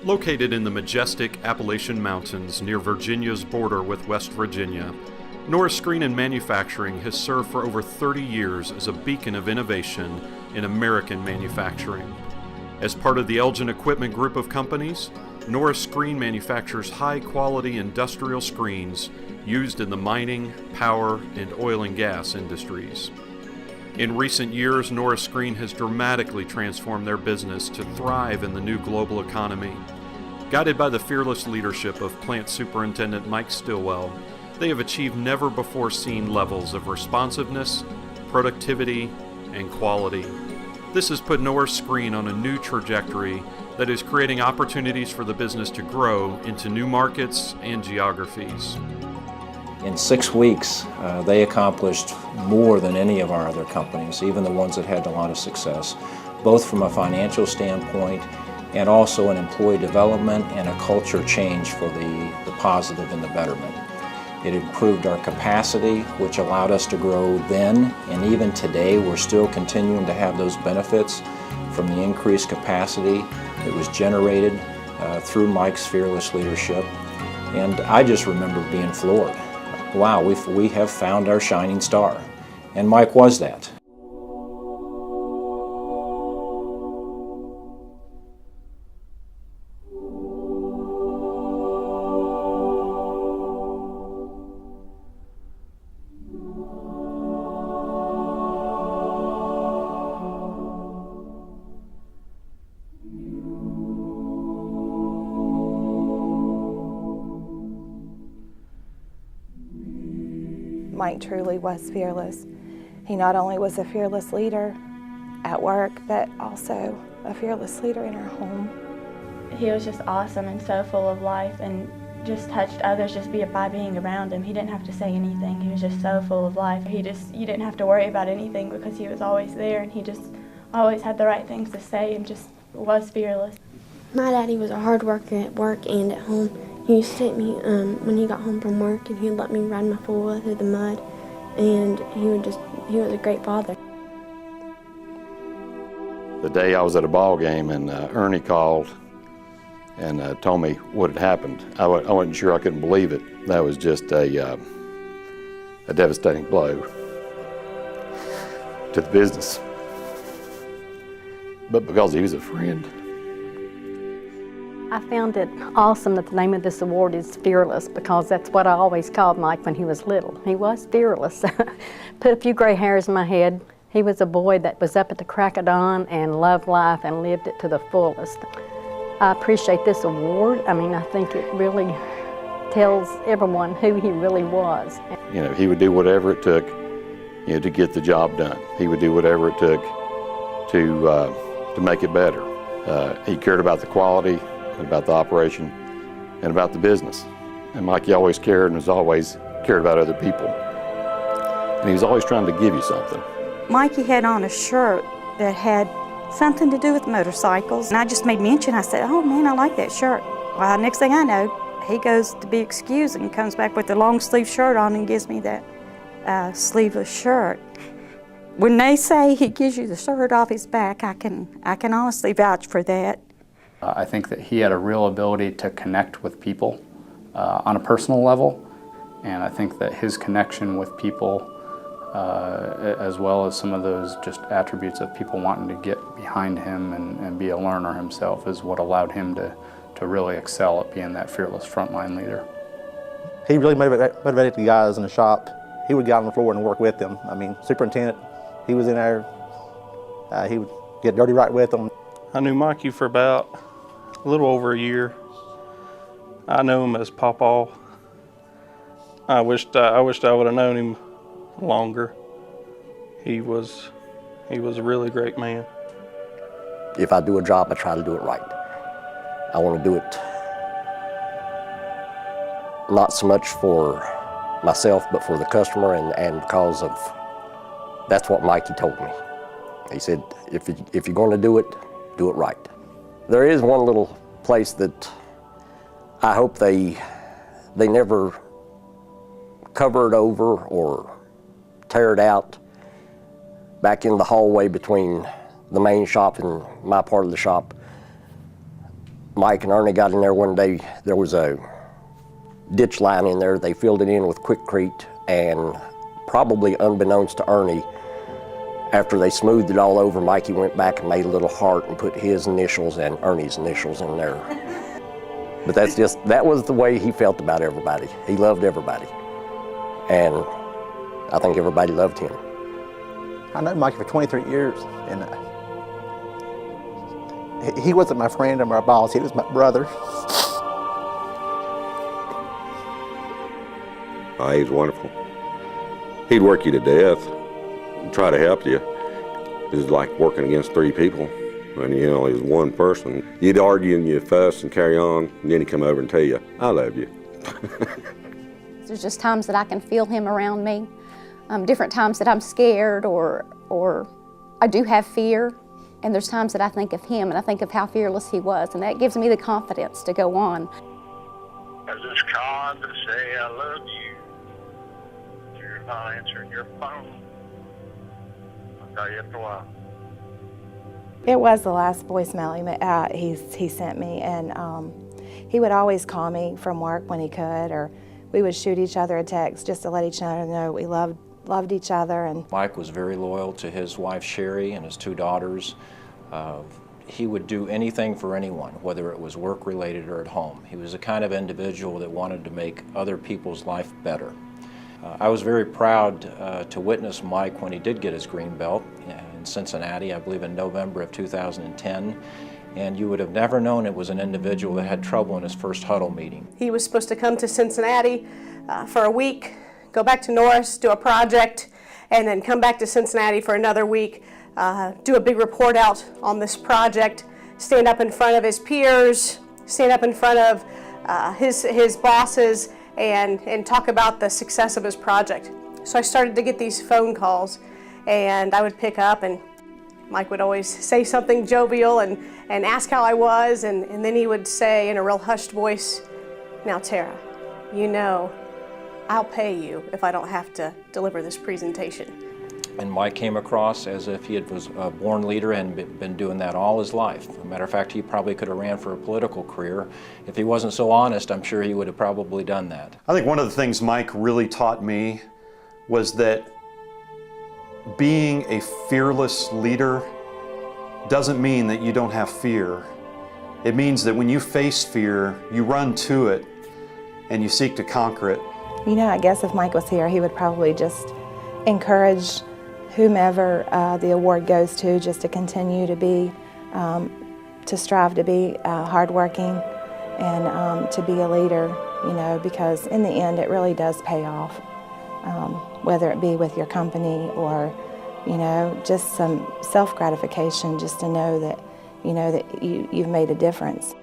Located in the majestic Appalachian Mountains near Virginia's border with West Virginia, Norris Screen and Manufacturing has served for over 30 years as a beacon of innovation in American manufacturing. As part of the Elgin Equipment Group of companies, Norris Screen manufactures high-quality industrial screens used in the mining, power, and oil and gas industries. In recent years, Norris Screen has dramatically transformed their business to thrive in the new global economy. Guided by the fearless leadership of Plant Superintendent Mike Stilwell, they have achieved never-before-seen levels of responsiveness, productivity, and quality. This has put Norris Screen on a new trajectory that is creating opportunities for the business to grow into new markets and geographies. In 6 weeks, they accomplished more than any of our other companies, even the ones that had a lot of success, both from a financial standpoint and also an employee development and a culture change for the positive and the betterment. It improved our capacity, which allowed us to grow then, and even today we're still continuing to have those benefits from the increased capacity that was generated through Mike's fearless leadership. And I just remember being floored. Wow, we have found our shining star. And Mike was that. Mike truly was fearless. He not only was a fearless leader at work, but also a fearless leader in our home. He was just awesome and so full of life and just touched others just by being around him. He didn't have to say anything. He was just so full of life. You didn't have to worry about anything because he was always there, and he just always had the right things to say and just was fearless. My daddy was a hard worker at work and at home. He used to take me when he got home from work, and he'd let me ride my four-wheel through the mud, and he was a great father. The day I was at a ball game and Ernie called and told me what had happened, I wasn't sure. I couldn't believe it. That was just a devastating blow to the business. But because he was a friend. I found it awesome that the name of this award is Fearless, because that's what I always called Mike when he was little. He was fearless. Put a few gray hairs in my head. He was a boy that was up at the crack of dawn and loved life and lived it to the fullest. I appreciate this award. I mean, I think it really tells everyone who he really was. You know, he would do whatever it took, you know, to get the job done. He would do whatever it took to make it better. He cared about the quality, about the operation, and about the business. And Mikey always cared and was always cared about other people. And he was always trying to give you something. Mikey had on a shirt that had something to do with motorcycles, and I just made mention. I said, "Oh man, I like that shirt." Well, next thing I know, he goes to be excused and comes back with a long sleeve shirt on and gives me that sleeveless shirt. When they say he gives you the shirt off his back, I can honestly vouch for that. I think that he had a real ability to connect with people on a personal level, and I think that his connection with people, as well as some of those just attributes of people wanting to get behind him and be a learner himself, is what allowed him to really excel at being that fearless frontline leader. He really motivated the guys in the shop. He would get on the floor and work with them. I mean, superintendent, he was in there, he would get dirty right with them. I knew Mikey for about a little over a year. I know him as Pawpaw. I wished I would have known him longer. He was a really great man. If I do a job, I try to do it right. I want to do it not so much for myself, but for the customer, and because of that's what Mikey told me. He said, if you're going to do it right. There is one little place that I hope they never cover it over or tear it out. Back in the hallway between the main shop and my part of the shop, Mike and Ernie got in there one day, there was a ditch line in there. They filled it in with Quickcrete, and probably unbeknownst to Ernie, after they smoothed it all over, Mikey went back and made a little heart and put his initials and Ernie's initials in there. But that was the way he felt about everybody. He loved everybody. And I think everybody loved him. I know Mikey for 23 years, and he wasn't my friend or my boss, he was my brother. Oh, he was wonderful. He'd work you to death and try to help you. It was like working against 3 people when you only was one person. You'd argue and you'd fuss and carry on, and then he'd come over and tell you, I love you. There's just times that I can feel him around me, different times that I'm scared or I do have fear, and there's times that I think of him and I think of how fearless he was, and that gives me the confidence to go on. I was just calling to say I love you. You're not answering your phone. I'll call you after a while. It was the last voicemail he sent me, and he would always call me from work when he could, or we would shoot each other a text just to let each other know we loved each other. And Mike was very loyal to his wife Sherry and his 2 daughters. He would do anything for anyone, whether it was work-related or at home. He was the kind of individual that wanted to make other people's life better. I was very proud to witness Mike when he did get his green belt in Cincinnati, I believe in November of 2010. And you would have never known it was an individual that had trouble in his first huddle meeting. He was supposed to come to Cincinnati for a week, go back to Norris, do a project, and then come back to Cincinnati for another week, do a big report out on this project, stand up in front of his peers, stand up in front of his bosses, and talk about the success of his project. So I started to get these phone calls, and I would pick up, and Mike would always say something jovial and ask how I was, and then he would say in a real hushed voice, "Now Tara, you know I'll pay you if I don't have to deliver this presentation." And Mike came across as if he was a born leader and been doing that all his life. As a matter of fact, he probably could have ran for a political career. If he wasn't so honest, I'm sure he would have probably done that. I think one of the things Mike really taught me was that being a fearless leader doesn't mean that you don't have fear. It means that when you face fear, you run to it and you seek to conquer it. you know, I guess if Mike was here, he would probably just encourage whomever the award goes to just to continue to be, to strive to be hardworking and to be a leader, you know, because in the end it really does pay off, whether it be with your company or, you know, just some self-gratification just to know that, you know, that you've made a difference.